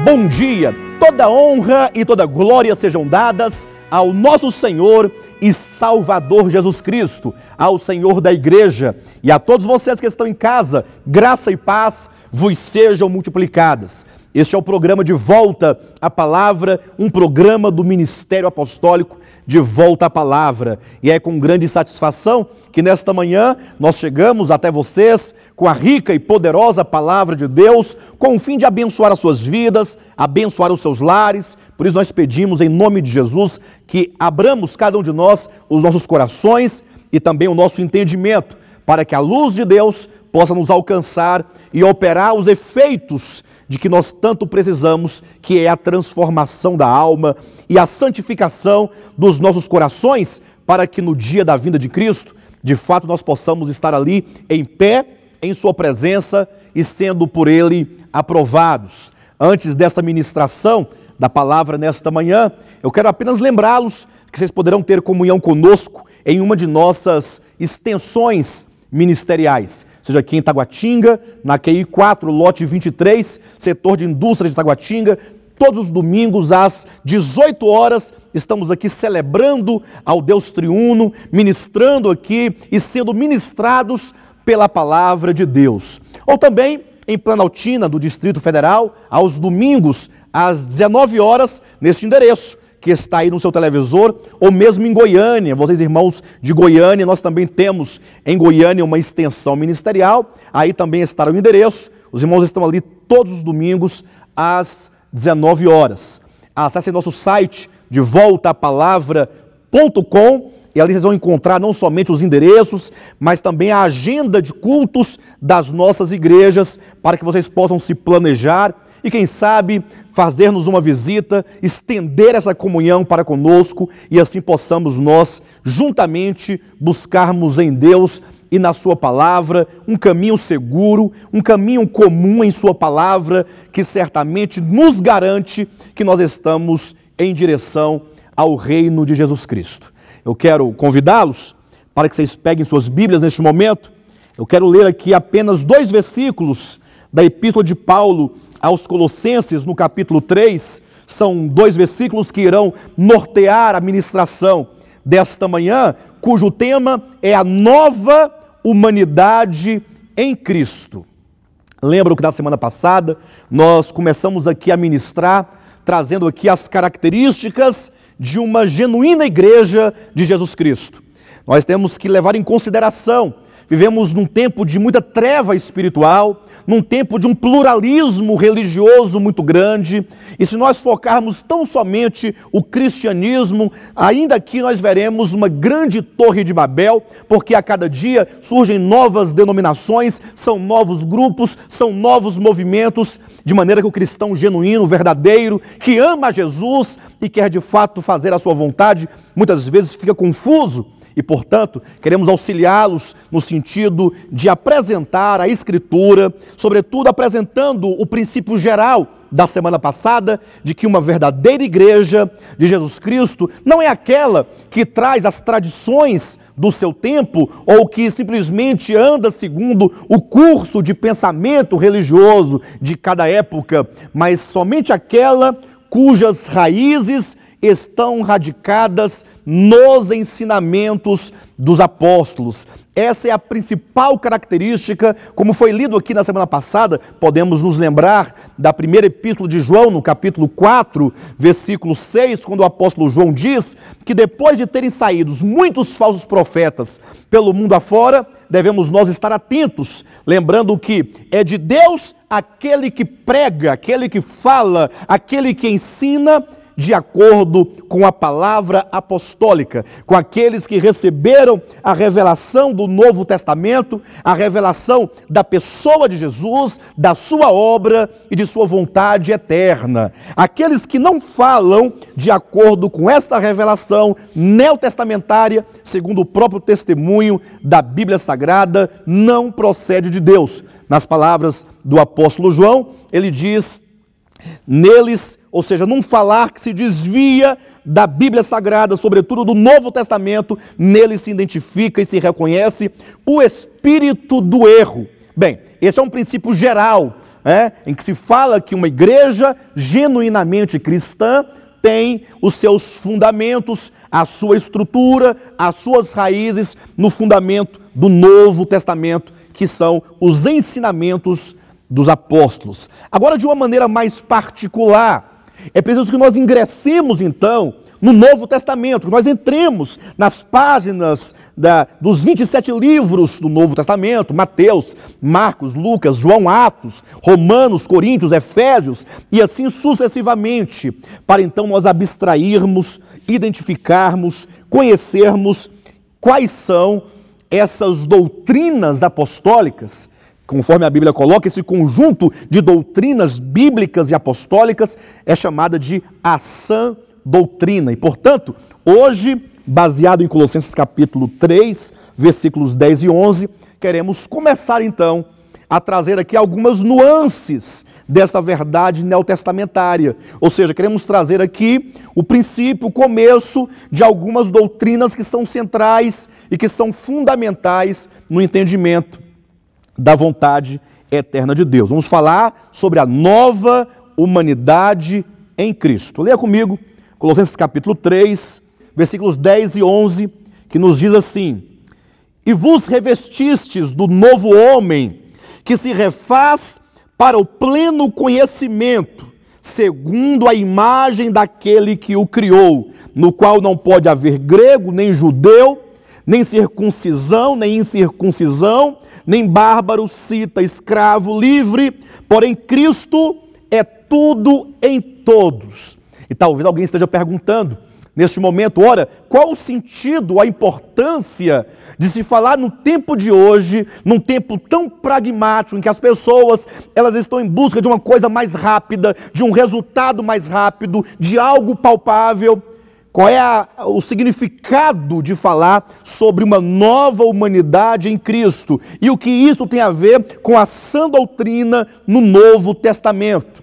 Bom dia, toda honra e toda glória sejam dadas ao nosso Senhor e Salvador Jesus Cristo, ao Senhor da Igreja e a todos vocês que estão em casa, graça e paz vos sejam multiplicadas. Este é o programa De Volta à Palavra, um programa do Ministério Apostólico De Volta à Palavra. E é com grande satisfação que nesta manhã nós chegamos até vocês com a rica e poderosa Palavra de Deus, com o fim de abençoar as suas vidas, abençoar os seus lares. Por isso nós pedimos em nome de Jesus que abramos cada um de nós os nossos corações e também o nosso entendimento, para que a luz de Deus possa nos alcançar e operar os efeitos de que nós tanto precisamos, que é a transformação da alma e a santificação dos nossos corações, para que no dia da vinda de Cristo, de fato nós possamos estar ali em pé, em sua presença e sendo por Ele aprovados. Antes desta ministração da palavra nesta manhã, eu quero apenas lembrá-los que vocês poderão ter comunhão conosco em uma de nossas extensões ministeriais, seja aqui em Taguatinga, na QI 4, lote 23, setor de indústria de Taguatinga. Todos os domingos às 18 horas estamos aqui celebrando ao Deus triuno, ministrando aqui e sendo ministrados pela palavra de Deus. Ou também em Planaltina, do Distrito Federal, aos domingos às 19 horas, neste endereço que está aí no seu televisor, ou mesmo em Goiânia. Vocês, irmãos de Goiânia, nós também temos em Goiânia uma extensão ministerial, aí também estará o endereço. Os irmãos estão ali todos os domingos às 19 horas. Acesse nosso site devoltaapalavra.com e ali vocês vão encontrar não somente os endereços, mas também a agenda de cultos das nossas igrejas, para que vocês possam se planejar e, quem sabe, fazer-nos uma visita, estender essa comunhão para conosco e assim possamos nós, juntamente, buscarmos em Deus e na sua palavra um caminho seguro, um caminho comum em sua palavra, que certamente nos garante que nós estamos em direção ao reino de Jesus Cristo. Eu quero convidá-los para que vocês peguem suas Bíblias neste momento. Eu quero ler aqui apenas 2 versículos da Epístola de Paulo aos Colossenses, no capítulo 3. São 2 versículos que irão nortear a ministração desta manhã, cujo tema é a nova humanidade em Cristo. Lembro que na semana passada nós começamos aqui a ministrar, trazendo aqui as características de uma genuína igreja de Jesus Cristo. Nós temos que levar em consideração, vivemos num tempo de muita treva espiritual, num tempo de um pluralismo religioso muito grande, e se nós focarmos tão somente o cristianismo, ainda aqui nós veremos uma grande torre de Babel, porque a cada dia surgem novas denominações, são novos grupos, são novos movimentos, de maneira que o cristão genuíno, verdadeiro, que ama a Jesus e quer de fato fazer a sua vontade, muitas vezes fica confuso. E, portanto, queremos auxiliá-los no sentido de apresentar a Escritura, sobretudo apresentando o princípio geral da semana passada, de que uma verdadeira igreja de Jesus Cristo não é aquela que traz as tradições do seu tempo ou que simplesmente anda segundo o curso de pensamento religioso de cada época, mas somente aquela cujas raízes estão radicadas nos ensinamentos dos apóstolos. Essa é a principal característica, como foi lido aqui na semana passada. Podemos nos lembrar da primeira epístola de João, no capítulo 4, versículo 6, quando o apóstolo João diz que depois de terem saído muitos falsos profetas pelo mundo afora, devemos nós estar atentos, lembrando que é de Deus aquele que prega, aquele que fala, aquele que ensina, de acordo com a palavra apostólica, com aqueles que receberam a revelação do Novo Testamento, a revelação da pessoa de Jesus, da sua obra e de sua vontade eterna. Aqueles que não falam de acordo com esta revelação neotestamentária, segundo o próprio testemunho da Bíblia Sagrada, não procede de Deus. Nas palavras do apóstolo João, ele diz: neles, ou seja, num falar que se desvia da Bíblia Sagrada, sobretudo do Novo Testamento, nele se identifica e se reconhece o espírito do erro. Bem, esse é um princípio geral em que se fala que uma igreja genuinamente cristã tem os seus fundamentos, a sua estrutura, as suas raízes no fundamento do Novo Testamento, que são os ensinamentos dos apóstolos. Agora, de uma maneira mais particular, é preciso que nós ingressemos, então, no Novo Testamento, que nós entremos nas páginas dos 27 livros do Novo Testamento, Mateus, Marcos, Lucas, João, Atos, Romanos, Coríntios, Efésios, e assim sucessivamente, para então nós abstrairmos, identificarmos, conhecermos quais são essas doutrinas apostólicas. Conforme a Bíblia coloca, esse conjunto de doutrinas bíblicas e apostólicas é chamada de a sã doutrina. E, portanto, hoje, baseado em Colossenses capítulo 3, versículos 10 e 11, queremos começar, então, a trazer aqui algumas nuances dessa verdade neotestamentária. Ou seja, queremos trazer aqui o princípio, o começo de algumas doutrinas que são centrais e que são fundamentais no entendimento da vontade eterna de Deus. Vamos falar sobre a nova humanidade em Cristo. Leia comigo Colossenses capítulo 3, versículos 10 e 11, que nos diz assim: e vos revestistes do novo homem, que se refaz para o pleno conhecimento, segundo a imagem daquele que o criou, no qual não pode haver grego, nem judeu, nem circuncisão, nem incircuncisão, nem bárbaro, cita, escravo, livre, porém Cristo é tudo em todos. E talvez alguém esteja perguntando, neste momento, ora, qual o sentido, a importância de se falar no tempo de hoje, num tempo tão pragmático, em que as pessoas elas estão em busca de uma coisa mais rápida, de um resultado mais rápido, de algo palpável? Qual é o significado de falar sobre uma nova humanidade em Cristo? E o que isso tem a ver com a sã doutrina no Novo Testamento?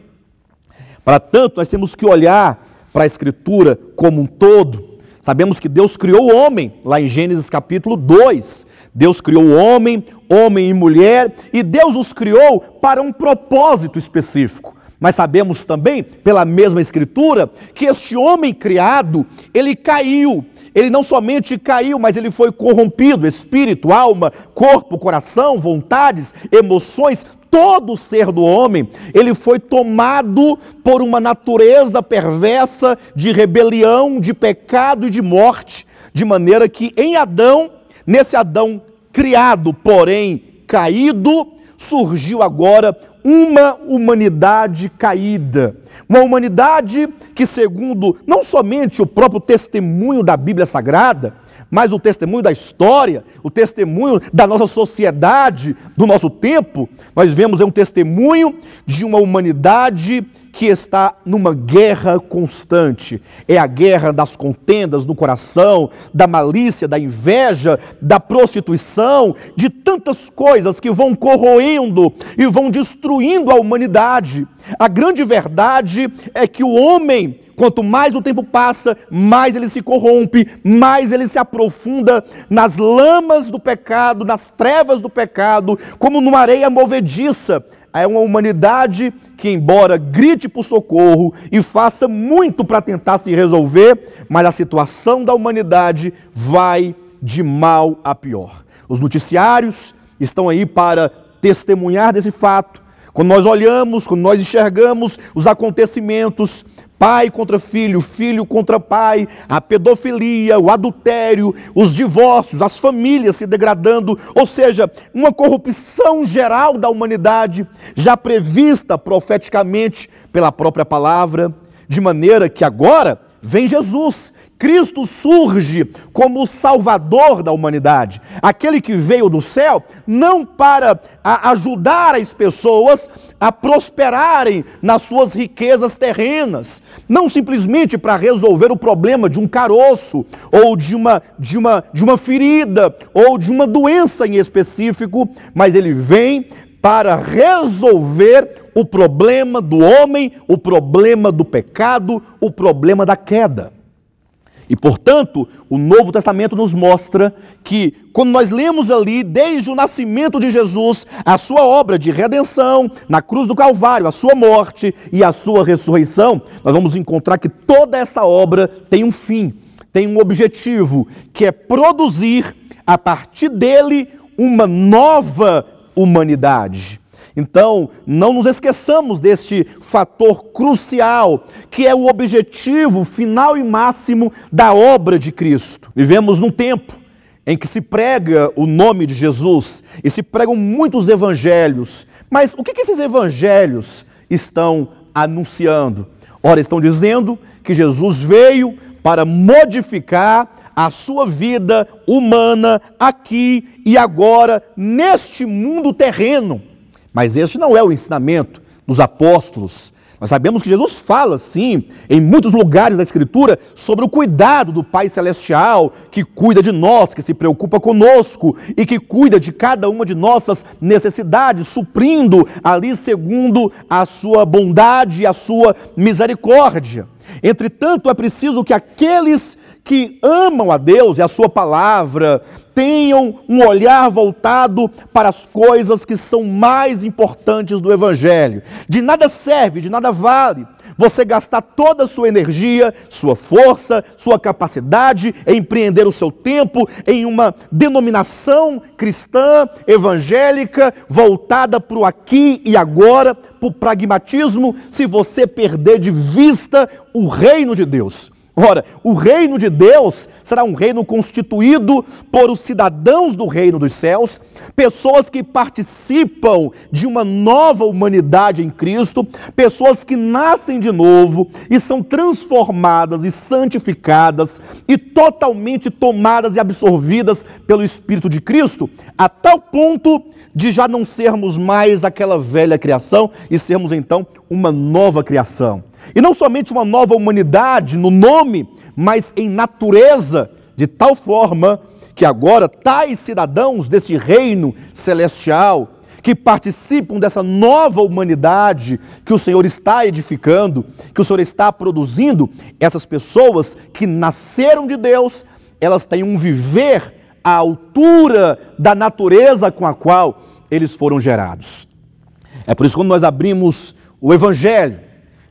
Para tanto, nós temos que olhar para a Escritura como um todo. Sabemos que Deus criou o homem, lá em Gênesis capítulo 2. Deus criou o homem, homem e mulher, e Deus os criou para um propósito específico. Mas sabemos também, pela mesma Escritura, que este homem criado, ele caiu. Ele não somente caiu, mas ele foi corrompido, espírito, alma, corpo, coração, vontades, emoções, todo o ser do homem, ele foi tomado por uma natureza perversa de rebelião, de pecado e de morte, de maneira que em Adão, nesse Adão criado, porém caído, surgiu agora uma humanidade caída. Uma humanidade que, segundo não somente o próprio testemunho da Bíblia Sagrada, mas o testemunho da história, o testemunho da nossa sociedade, do nosso tempo, nós vemos um testemunho de uma humanidade que está numa guerra constante. É a guerra das contendas no coração, da malícia, da inveja, da prostituição, de tantas coisas que vão corroendo e vão destruindo a humanidade. A grande verdade é que o homem, quanto mais o tempo passa, mais ele se corrompe, mais ele se aprofunda nas lamas do pecado, nas trevas do pecado, como numa areia movediça. É uma humanidade que, embora grite por socorro e faça muito para tentar se resolver, mas a situação da humanidade vai de mal a pior. Os noticiários estão aí para testemunhar desse fato. Quando nós olhamos, quando nós enxergamos os acontecimentos, pai contra filho, filho contra pai, a pedofilia, o adultério, os divórcios, as famílias se degradando, ou seja, uma corrupção geral da humanidade, já prevista profeticamente pela própria palavra, de maneira que agora vem Jesus. Cristo surge como o Salvador da humanidade, aquele que veio do céu não para ajudar as pessoas a prosperarem nas suas riquezas terrenas, não simplesmente para resolver o problema de um caroço, ou de uma ferida, ou de uma doença em específico, mas ele vem para resolver o problema do homem, o problema do pecado, o problema da queda. E, portanto, o Novo Testamento nos mostra que, quando nós lemos ali, desde o nascimento de Jesus, a sua obra de redenção, na cruz do Calvário, a sua morte e a sua ressurreição, nós vamos encontrar que toda essa obra tem um fim, tem um objetivo, que é produzir, a partir dele, uma nova humanidade. Então, não nos esqueçamos deste fator crucial, que é o objetivo final e máximo da obra de Cristo. Vivemos num tempo em que se prega o nome de Jesus e se pregam muitos evangelhos. Mas o que esses evangelhos estão anunciando? Ora, estão dizendo que Jesus veio para modificar a sua vida humana aqui e agora, neste mundo terreno. Mas este não é o ensinamento dos apóstolos. Nós sabemos que Jesus fala, sim, em muitos lugares da Escritura, sobre o cuidado do Pai Celestial, que cuida de nós, que se preocupa conosco e que cuida de cada uma de nossas necessidades, suprindo ali segundo a sua bondade e a sua misericórdia. Entretanto, é preciso que aqueles que amam a Deus e a sua palavra tenham um olhar voltado para as coisas que são mais importantes do Evangelho. De nada serve, de nada vale você gastar toda a sua energia, sua força, sua capacidade em empreender o seu tempo em uma denominação cristã, evangélica, voltada para o aqui e agora, para o pragmatismo, se você perder de vista o reino de Deus. Ora, o reino de Deus será um reino constituído por os cidadãos do reino dos céus, pessoas que participam de uma nova humanidade em Cristo, pessoas que nascem de novo e são transformadas e santificadas e totalmente tomadas e absorvidas pelo Espírito de Cristo, a tal ponto de já não sermos mais aquela velha criação e sermos então uma nova criação. E não somente uma nova humanidade no nome, mas em natureza, de tal forma que agora tais cidadãos desse reino celestial, que participam dessa nova humanidade que o Senhor está edificando, que o Senhor está produzindo, essas pessoas que nasceram de Deus, elas têm um viver à altura da natureza com a qual eles foram gerados. É por isso que quando nós abrimos o Evangelho,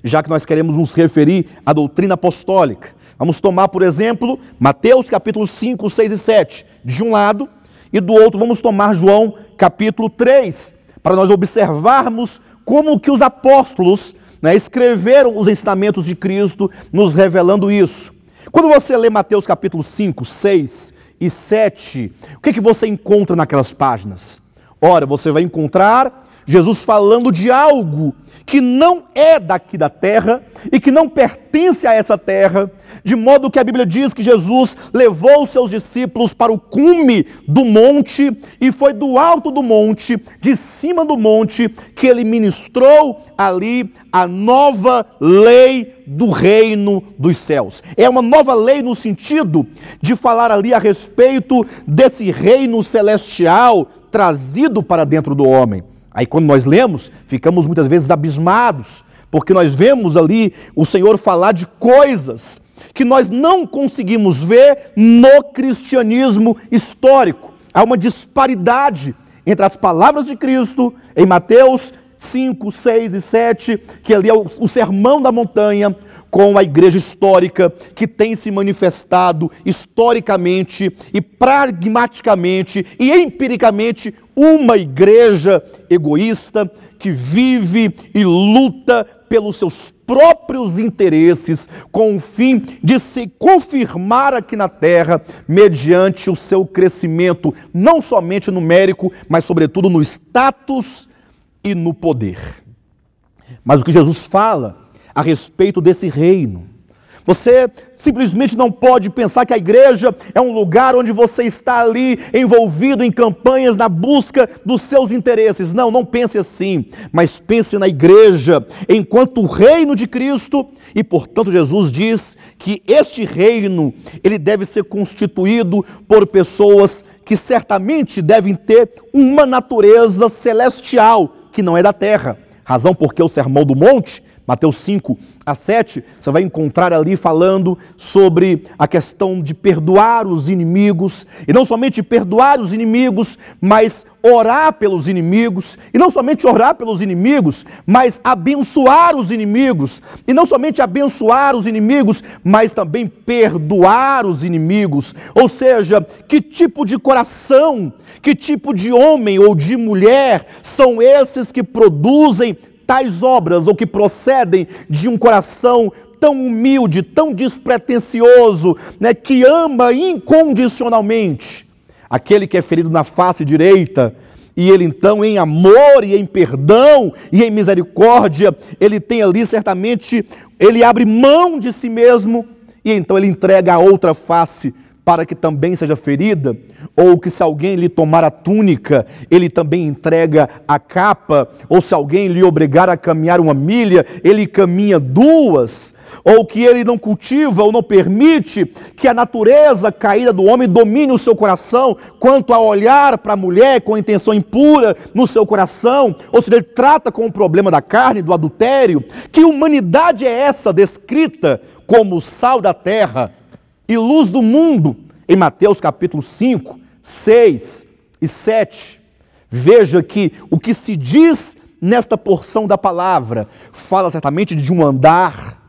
já que nós queremos nos referir à doutrina apostólica, vamos tomar, por exemplo, Mateus capítulo 5, 6 e 7, de um lado, e do outro vamos tomar João capítulo 3, para nós observarmos como que os apóstolos escreveram os ensinamentos de Cristo, nos revelando isso. Quando você lê Mateus capítulo 5, 6 e 7, o que você encontra naquelas páginas? Ora, você vai encontrar Jesus falando de algo que não é daqui da terra e que não pertence a essa terra, de modo que a Bíblia diz que Jesus levou os seus discípulos para o cume do monte e foi do alto do monte, de cima do monte, que ele ministrou ali a nova lei do reino dos céus. É uma nova lei no sentido de falar ali a respeito desse reino celestial trazido para dentro do homem. Aí quando nós lemos, ficamos muitas vezes abismados, porque nós vemos ali o Senhor falar de coisas que nós não conseguimos ver no cristianismo histórico. Há uma disparidade entre as palavras de Cristo em Mateus 5, 6 e 7, que ali é o sermão da montanha, com a igreja histórica que tem se manifestado historicamente e pragmaticamente e empiricamente uma igreja egoísta que vive e luta pelos seus próprios interesses com o fim de se confirmar aqui na terra mediante o seu crescimento, não somente numérico, mas sobretudo no status e no poder. Mas o que Jesus fala a respeito desse reino, você simplesmente não pode pensar que a igreja é um lugar onde você está ali envolvido em campanhas na busca dos seus interesses. Não, não pense assim, mas pense na igreja enquanto o reino de Cristo, e portanto Jesus diz que este reino, ele deve ser constituído por pessoas que certamente devem ter uma natureza celestial, que não é da terra. Razão porque o Sermão do Monte, Mateus 5 a 7, você vai encontrar ali falando sobre a questão de perdoar os inimigos, e não somente perdoar os inimigos, mas orar pelos inimigos, e não somente orar pelos inimigos, mas abençoar os inimigos, e não somente abençoar os inimigos, mas também perdoar os inimigos. Ou seja, que tipo de coração, que tipo de homem ou de mulher são esses que produzem tais obras, ou que procedem de um coração tão humilde, tão despretensioso, né, que ama incondicionalmente aquele que é ferido na face direita, e ele então em amor e em perdão e em misericórdia, ele tem ali certamente, ele abre mão de si mesmo, e então ele entrega a outra face para que também seja ferida, ou que se alguém lhe tomar a túnica, ele também entrega a capa, ou se alguém lhe obrigar a caminhar 1 milha, ele caminha 2, ou que ele não cultiva ou não permite que a natureza caída do homem domine o seu coração, quanto a olhar para a mulher com intenção impura no seu coração, ou seja, ele trata com o problema da carne, do adultério. Que humanidade é essa descrita como sal da terra e luz do mundo, em Mateus capítulo 5, 6 e 7. Veja que o que se diz nesta porção da palavra fala certamente de um andar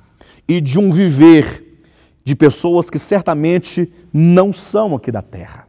e de um viver de pessoas que certamente não são aqui da terra.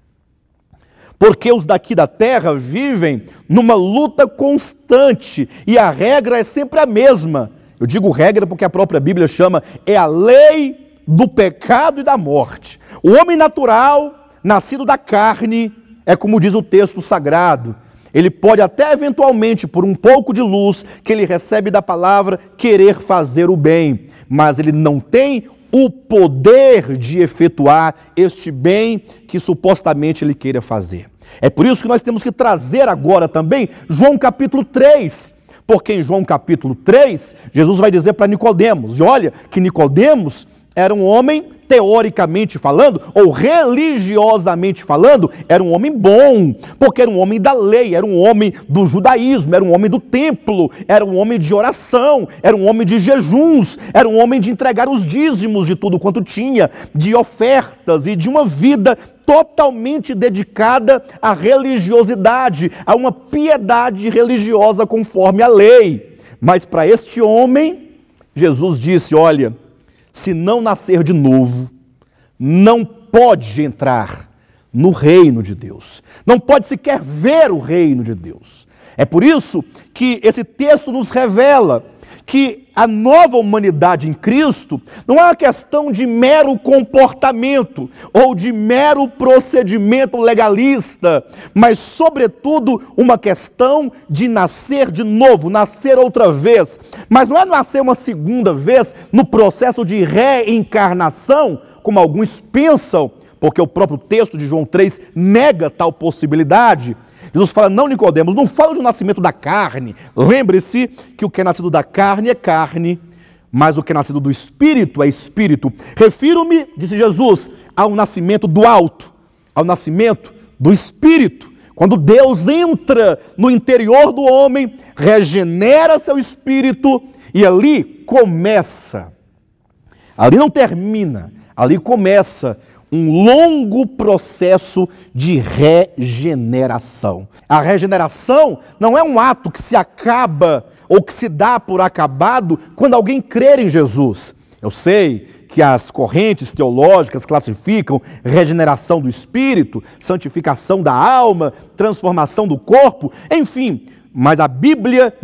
Porque os daqui da terra vivem numa luta constante, e a regra é sempre a mesma. Eu digo regra porque a própria Bíblia chama, é a lei do pecado e da morte. O homem natural, nascido da carne, é como diz o texto sagrado, ele pode até eventualmente, por um pouco de luz que ele recebe da palavra, querer fazer o bem, mas ele não tem o poder de efetuar este bem que supostamente ele queira fazer. É por isso que nós temos que trazer agora também João capítulo 3, porque em João capítulo 3, Jesus vai dizer para Nicodemos, e olha que Nicodemos era um homem, teoricamente falando, ou religiosamente falando, era um homem bom, porque era um homem da lei, era um homem do judaísmo, era um homem do templo, era um homem de oração, era um homem de jejuns, era um homem de entregar os dízimos de tudo quanto tinha, de ofertas e de uma vida totalmente dedicada à religiosidade, a uma piedade religiosa conforme a lei. Mas para este homem, Jesus disse, olha, se não nascer de novo, não pode entrar no reino de Deus. Não pode sequer ver o reino de Deus. É por isso que esse texto nos revela que a nova humanidade em Cristo não é uma questão de mero comportamento ou de mero procedimento legalista, mas, sobretudo, uma questão de nascer de novo, nascer outra vez. Mas não é nascer uma segunda vez no processo de reencarnação, como alguns pensam, porque o próprio texto de João 3 nega tal possibilidade. Jesus fala, não, Nicodemos, não fala de um nascimento da carne. Lembre-se que o que é nascido da carne é carne, mas o que é nascido do Espírito é Espírito. Refiro-me, disse Jesus, ao nascimento do alto, ao nascimento do Espírito. Quando Deus entra no interior do homem, regenera seu espírito, e ali começa, ali não termina, ali começa um longo processo de regeneração. A regeneração não é um ato que se acaba ou que se dá por acabado quando alguém crer em Jesus. Eu sei que as correntes teológicas classificam regeneração do espírito, santificação da alma, transformação do corpo, enfim, mas a Bíblia,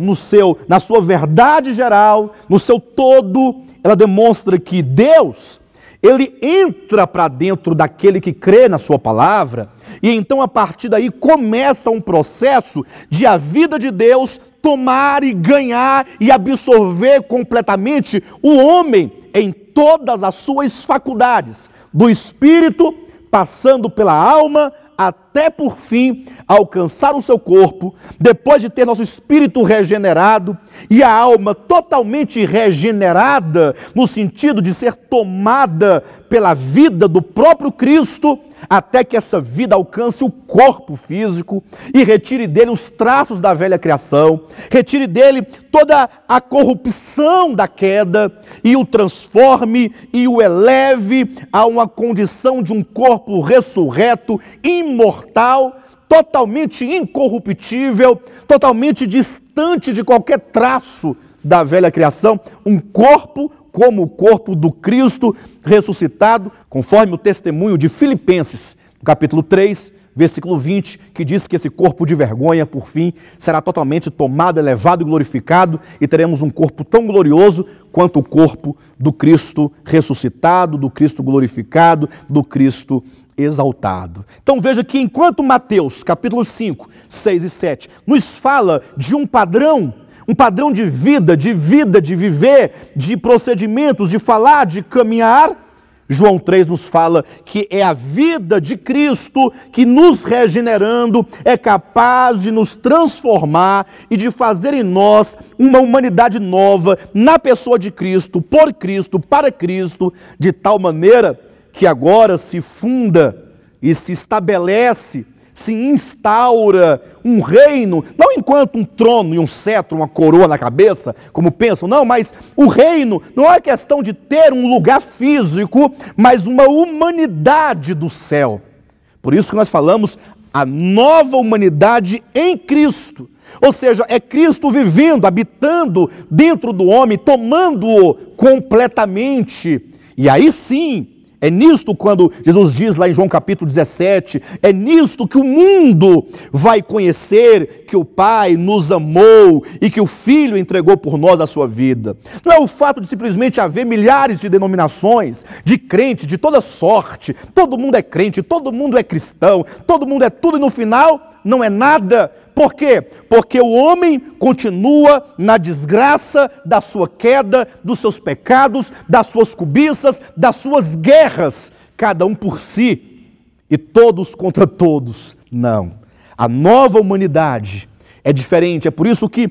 na sua verdade geral, no seu todo, ela demonstra que Deus, ele entra para dentro daquele que crê na sua palavra, e então a partir daí começa um processo de a vida de Deus tomar e ganhar e absorver completamente o homem em todas as suas faculdades, do espírito, passando pela alma, até por fim alcançar o seu corpo, depois de ter nosso espírito regenerado e a alma totalmente regenerada, no sentido de ser tomada pela vida do próprio Cristo, até que essa vida alcance o corpo físico e retire dele os traços da velha criação, retire dele toda a corrupção da queda e o transforme e o eleve a uma condição de um corpo ressurreto, imortal, totalmente incorruptível, totalmente distante de qualquer traço da velha criação, um corpo como o corpo do Cristo ressuscitado, conforme o testemunho de Filipenses, no capítulo 3, versículo 20, que diz que esse corpo de vergonha, por fim, será totalmente tomado, elevado e glorificado, e teremos um corpo tão glorioso quanto o corpo do Cristo ressuscitado, do Cristo glorificado, do Cristo exaltado. Então veja que enquanto Mateus, capítulo 5, 6 e 7, nos fala de um padrão de vida, de viver, de procedimentos, de falar, de caminhar, João 3 nos fala que é a vida de Cristo que, nos regenerando, é capaz de nos transformar e de fazer em nós uma humanidade nova na pessoa de Cristo, por Cristo, para Cristo, de tal maneira que agora se funda e se estabelece, se instaura um reino, não enquanto um trono e um cetro, uma coroa na cabeça, como pensam, não, mas o reino não é questão de ter um lugar físico, mas uma humanidade do céu. Por isso que nós falamos a nova humanidade em Cristo. Ou seja, é Cristo vivendo, habitando dentro do homem, tomando-o completamente. E aí sim, é nisto quando Jesus diz lá em João capítulo 17, é nisto que o mundo vai conhecer que o Pai nos amou e que o Filho entregou por nós a sua vida. Não é o fato de simplesmente haver milhares de denominações, de crentes de toda sorte, todo mundo é crente, todo mundo é cristão, todo mundo é tudo e no final não é nada. Por quê? Porque o homem continua na desgraça da sua queda, dos seus pecados, das suas cobiças, das suas guerras, cada um por si e todos contra todos. Não. A nova humanidade é diferente. É por isso que,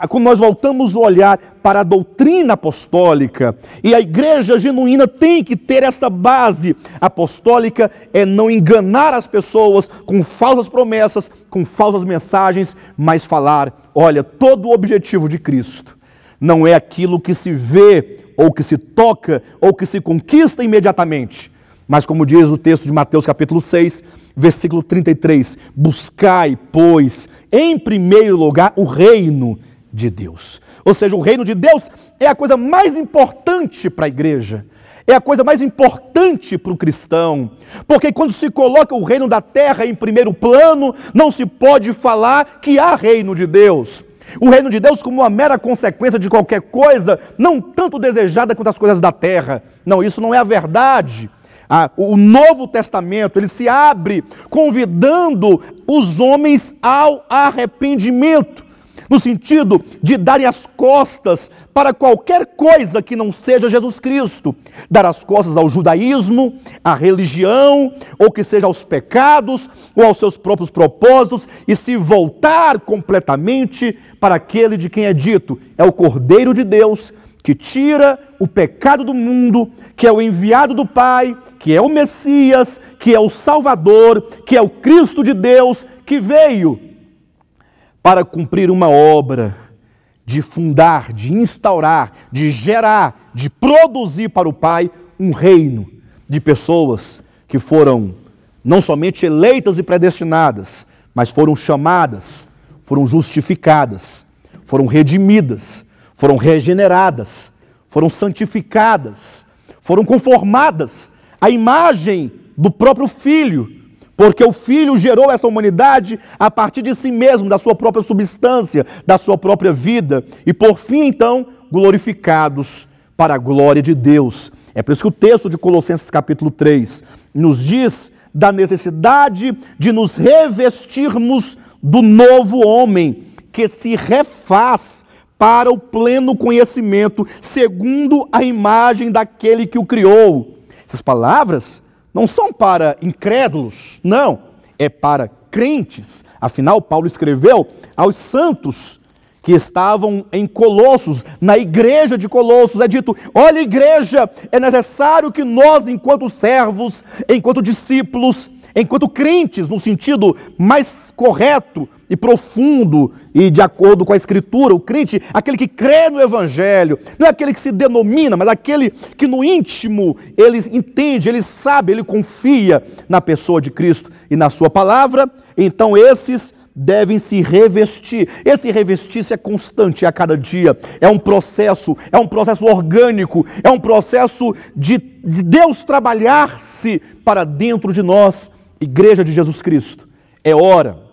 quando nós voltamos a olhar para a doutrina apostólica, e a igreja genuína tem que ter essa base apostólica, é não enganar as pessoas com falsas promessas, com falsas mensagens, mas falar, olha, todo o objetivo de Cristo não é aquilo que se vê, ou que se toca, ou que se conquista imediatamente, mas como diz o texto de Mateus capítulo 6, versículo 33, buscai, pois, em primeiro lugar, o reino de Deus. Ou seja, o reino de Deus é a coisa mais importante para a igreja, é a coisa mais importante para o cristão, porque quando se coloca o reino da terra em primeiro plano, não se pode falar que há reino de Deus. O reino de Deus como uma mera consequência de qualquer coisa, não tanto desejada quanto as coisas da terra. Não, isso não é a verdade. O Novo Testamento, ele se abre convidando os homens ao arrependimento, no sentido de darem as costas para qualquer coisa que não seja Jesus Cristo, dar as costas ao judaísmo, à religião, ou que seja aos pecados, ou aos seus próprios propósitos, e se voltar completamente para aquele de quem é dito, é o Cordeiro de Deus, que tira o pecado do mundo, que é o enviado do Pai, que é o Messias, que é o Salvador, que é o Cristo de Deus, que veio para cumprir uma obra de fundar, de instaurar, de gerar, de produzir para o Pai um reino de pessoas que foram não somente eleitas e predestinadas, mas foram chamadas, foram justificadas, foram redimidas, foram regeneradas, foram santificadas, foram conformadas à imagem do próprio Filho, porque o Filho gerou essa humanidade a partir de si mesmo, da sua própria substância, da sua própria vida, e por fim, então, glorificados para a glória de Deus. É por isso que o texto de Colossenses capítulo 3 nos diz da necessidade de nos revestirmos do novo homem, que se refaz para o pleno conhecimento, segundo a imagem daquele que o criou. Essas palavras não são para incrédulos, não, é para crentes. Afinal, Paulo escreveu aos santos que estavam em Colossos, na igreja de Colossos, é dito, olha igreja, é necessário que nós, enquanto servos, enquanto discípulos, enquanto crentes, no sentido mais correto e profundo e de acordo com a Escritura, o crente, aquele que crê no Evangelho, não é aquele que se denomina, mas aquele que no íntimo ele entende, ele sabe, ele confia na pessoa de Cristo e na sua palavra, então esses devem se revestir. Esse revestir-se é constante, é a cada dia, é um processo orgânico, é um processo de Deus trabalhar-se para dentro de nós, Igreja de Jesus Cristo. É hora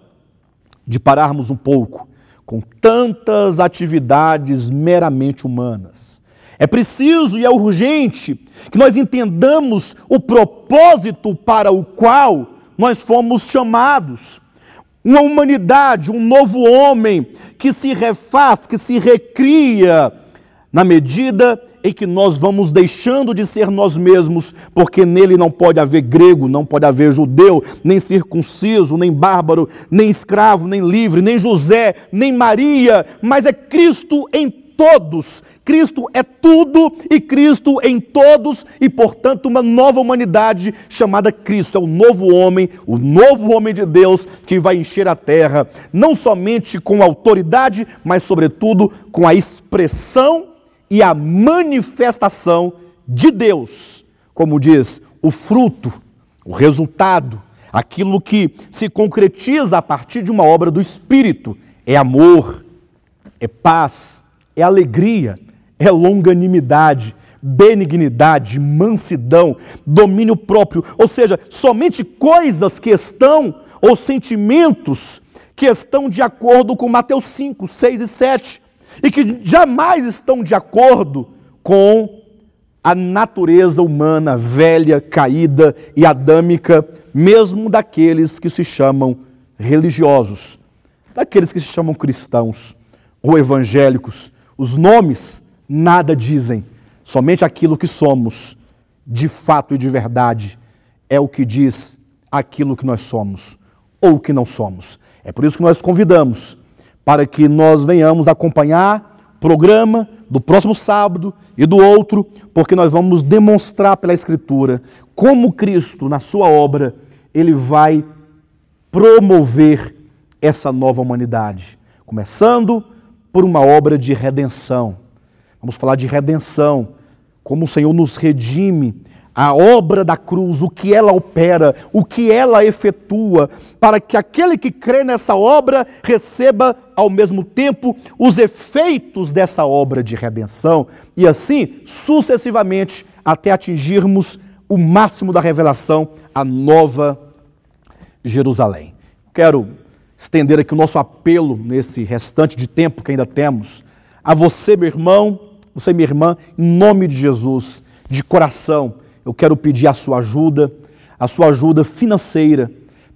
de pararmos um pouco com tantas atividades meramente humanas. É preciso e é urgente que nós entendamos o propósito para o qual nós fomos chamados. Uma humanidade, um novo homem que se refaz, que se recria na medida em que nós vamos deixando de ser nós mesmos, porque nele não pode haver grego, não pode haver judeu, nem circunciso, nem bárbaro, nem escravo, nem livre, nem José, nem Maria, mas é Cristo em todos. Cristo é tudo e Cristo em todos e, portanto, uma nova humanidade chamada Cristo. É o novo homem de Deus que vai encher a terra, não somente com autoridade, mas, sobretudo, com a expressão e a manifestação de Deus. Como diz, o fruto, o resultado, aquilo que se concretiza a partir de uma obra do Espírito, é amor, é paz, é alegria, é longanimidade, benignidade, mansidão, domínio próprio. Ou seja, somente coisas que estão, ou sentimentos que estão de acordo com Mateus 5, 6 e 7, e que jamais estão de acordo com a natureza humana velha, caída e adâmica, mesmo daqueles que se chamam religiosos, daqueles que se chamam cristãos ou evangélicos. Os nomes nada dizem, somente aquilo que somos, de fato e de verdade, é o que diz aquilo que nós somos ou que não somos. É por isso que nós convidamos para que nós venhamos acompanhar o programa do próximo sábado e do outro, porque nós vamos demonstrar pela Escritura como Cristo, na sua obra, ele vai promover essa nova humanidade, começando por uma obra de redenção. Vamos falar de redenção, como o Senhor nos redime, a obra da cruz, o que ela opera, o que ela efetua, para que aquele que crê nessa obra receba ao mesmo tempo os efeitos dessa obra de redenção e assim sucessivamente até atingirmos o máximo da revelação, a nova Jerusalém. Quero estender aqui o nosso apelo nesse restante de tempo que ainda temos a você, meu irmão, você, minha irmã, em nome de Jesus, de coração, eu quero pedir a sua ajuda financeira,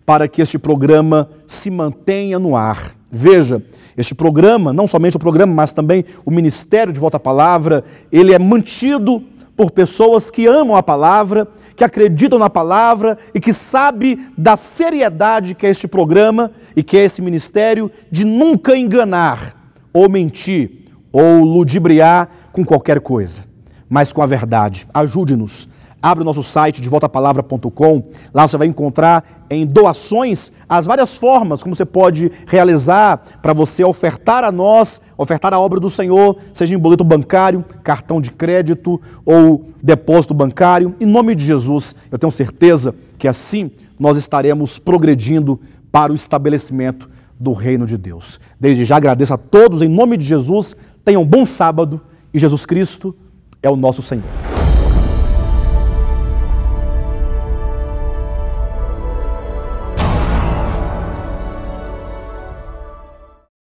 para que este programa se mantenha no ar. Veja, este programa, não somente o programa, mas também o Ministério de Volta à Palavra, ele é mantido por pessoas que amam a palavra, que acreditam na palavra e que sabem da seriedade que é este programa e que é esse ministério de nunca enganar ou mentir ou ludibriar com qualquer coisa, mas com a verdade. Ajude-nos. Abre o nosso site de voltapalavra.com, lá você vai encontrar em doações as várias formas como você pode realizar para você ofertar a nós, ofertar a obra do Senhor, seja em boleto bancário, cartão de crédito ou depósito bancário. Em nome de Jesus, eu tenho certeza que assim nós estaremos progredindo para o estabelecimento do reino de Deus. Desde já agradeço a todos em nome de Jesus, tenham um bom sábado e Jesus Cristo é o nosso Senhor.